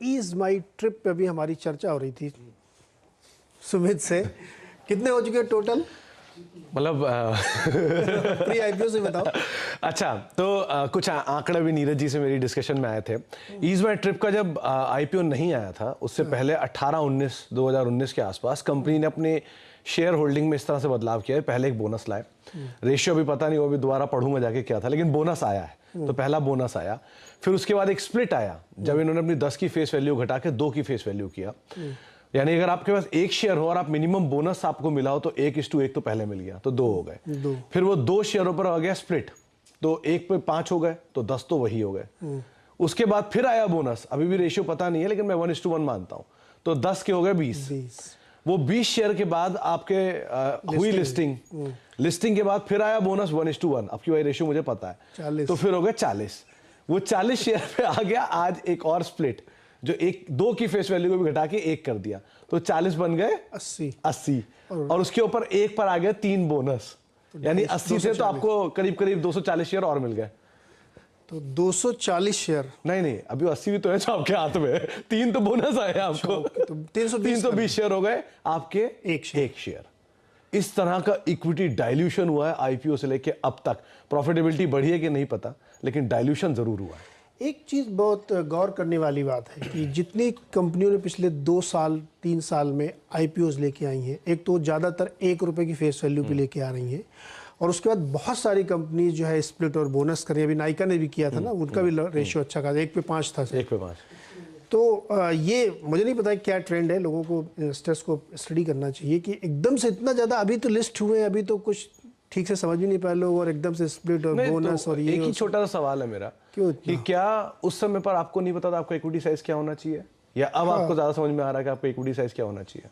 Ease माई trip पे भी हमारी चर्चा हो रही थी सुमित से, कितने हो चुके टोटल? मतलब प्री आईपीओ से बताओ। अच्छा, तो कुछ आंकड़े भी नीरज जी से मेरी डिस्कशन में आए थे। ईज माई ट्रिप का जब आईपीओ नहीं आया था, उससे पहले 2019 के आसपास कंपनी ने अपने शेयर होल्डिंग में इस तरह से बदलाव किया है। पहले एक बोनस लाए, रेशियो भी पता नहीं, वो भी दोबारा पढ़ूंगा जाके क्या था, लेकिन बोनस आया है। तो पहला बोनस आया, फिर उसके बाद एक स्प्लिट आया, जब इन्होंने अपनी 10 की फेस वैल्यू घटा के 2 की फेस वैल्यू किया। यानी अगर आपके पास एक शेयर हो और आप मिनिमम बोनस आपको मिला हो तो 1:1 तो पहले मिल गया, तो 2 हो गए। फिर वो 2 शेयरों पर आ गया स्प्लिट, तो 1 पे 5 हो गए, तो 10 तो वही हो गए। उसके बाद फिर आया बोनस, अभी भी रेशियो पता नहीं है, लेकिन मैं 1:1 मानता हूं, तो 10 के हो गए 20। वो 20 शेयर के बाद आपके हुई लिस्टिंग के बाद फिर आया बोनस 1:1, आपकी वही रेशियो मुझे पता है, 40। तो फिर हो गए 40। वो 40 शेयर पे आ गया आज एक और स्प्लिट, जो 2 की फेस वैल्यू को भी घटा के 1 कर दिया, तो 40 बन गए 80। और उसके ऊपर 1 पर आ गया 3 बोनस, यानी 80 से तो आपको करीब करीब 240 शेयर और मिल गए। तो 240 शेयर नहीं, अभी 80 भी तो है जो आपके हाथ में, 3 तो बोनस आए आपको, तो 320 शेयर हो गए आपके एक शेयर। इस तरह का इक्विटी डाइल्यूशन हुआ है आईपीओ से लेके अब तक। प्रॉफिटेबिलिटी बढ़ी है कि नहीं पता, लेकिन डाइल्यूशन जरूर हुआ है। एक चीज़ बहुत गौर करने वाली बात है कि जितनी कंपनियों ने पिछले 2 साल 3 साल में आईपीओज लेके आई हैं, एक तो ज़्यादातर 1 रुपये की फेस वैल्यू पे लेके आ रही हैं, और उसके बाद बहुत सारी कंपनीज जो है स्प्लिट और बोनस कर रही है। अभी नाइका ने भी किया था ना, उनका भी रेशियो अच्छा खासा 1 पे 5 था। 1 पे 5। तो ये मुझे नहीं पता क्या ट्रेंड है, लोगों को इन्वेस्टर्स को स्टडी करना चाहिए कि एकदम से इतना ज़्यादा अभी तो लिस्ट हुए, अभी तो कुछ ठीक से समझ भी नहीं पाए लोग, और एकदम से स्प्लिट और बोनस तो और ये। एक ही छोटा सा सवाल है मेरा, कि क्या उस समय पर आपको नहीं पता था आपका इक्विटी साइज क्या होना चाहिए, या अब आपको ज्यादा समझ में आ रहा है कि आपका इक्विटी साइज क्या होना चाहिए?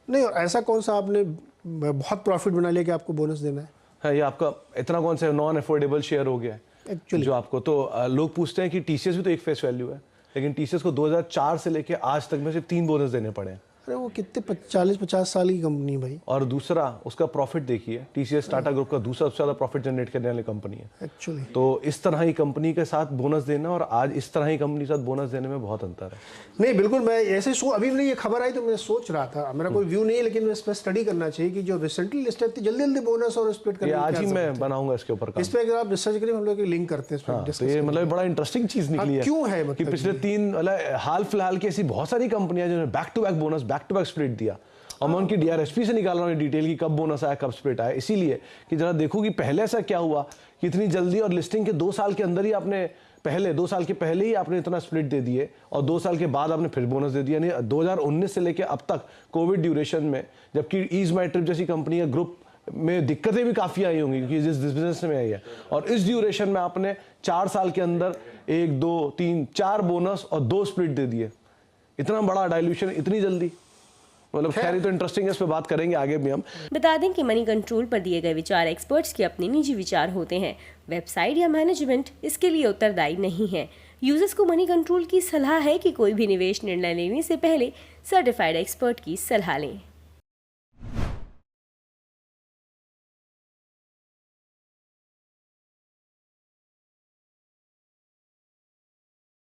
नहीं, और ऐसा कौन सा आपने बहुत प्रॉफिट बना लिया कि आपको बोनस देना है? ये आपका इतना कौन सा नॉन अफोर्डेबल शेयर हो गया है एक्चुअली जो आपको, तो लोग पूछते हैं कि टीसीएस भी तो एक फेस वैल्यू है, लेकिन टीसीएस को 2004 से लेके आज तक में सिर्फ 3 बोनस देने पड़े हैं। अरे वो कितने 40-50 साल की कंपनी भाई। और दूसरा उसका प्रॉफिट देखिए, टीसीएस टाटा ग्रुप का दूसरा सबसे ज्यादा प्रॉफिट जनरेट करने वाली कंपनी है एक्चुअली। तो इस तरह ही कंपनी के साथ बोनस देना और आज इस तरह ही कंपनी के साथ बोनस देने में बहुत अंतर है। नहीं बिल्कुल, मैं ऐसे अभी भी ये खबर आई तो मैं सोच रहा था, मेरा कोई व्यू नहीं है, लेकिन इस पर स्टडी करना चाहिए कि जो रिसेंटली लिस्टेड थी जल्दी बोनस और स्प्लिट करने आज ही मैं बनाऊंगा इसके ऊपर, इस पर अगर आप रिसर्च करें, हम लोग लिंक करते हैं इस पे। ये मतलब बड़ा इंटरेस्टिंग चीज निकली है। क्यों है कि पिछले 3 हाल फिलहाल की ऐसी बहुत सारी कंपनियां जिन्होंने back to back bonus, back to back split दिया, और मैं उनकी डीआरएसपी से निकाल रहा हूँ डिटेल की कब बोनस आया कब स्प्लिट आया, इसीलिए कि जरा देखो कि पहले ऐसा क्या हुआ कि इतनी जल्दी, और लिस्टिंग के 2 साल के अंदर ही आपने 2 साल के पहले ही आपने इतना स्प्लिट दे दिए, और 2 साल के बाद आपने फिर बोनस दे दिया। यानी 2019 से लेकर अब तक कोविड ड्यूरेशन में, जबकि ईज माई ट्रिप जैसी कंपनी या ग्रुप में दिक्कतें भी काफी आई होंगी क्योंकि जिस बिजनेस में आई है, और इस ड्यूरेशन में आपने 4 साल के अंदर 1 2 3 4 बोनस और 2 स्प्लिट दे दिए। इतना बड़ा डाइल्यूशन इतनी जल्दी, मतलब खैर तो इंटरेस्टिंग है, इस पे बात करेंगे आगे भी हम। बता दें कि मनी कंट्रोल पर दिए गए विचार एक्सपर्ट्स के अपने निजी विचार होते हैं। वेबसाइट या मैनेजमेंट इसके लिए उत्तरदायी नहीं है। यूजर्स को मनी कंट्रोल की सलाह है कि कोई भी निवेश निर्णय लेने से पहले सर्टिफाइड एक्सपर्ट की सलाह लें।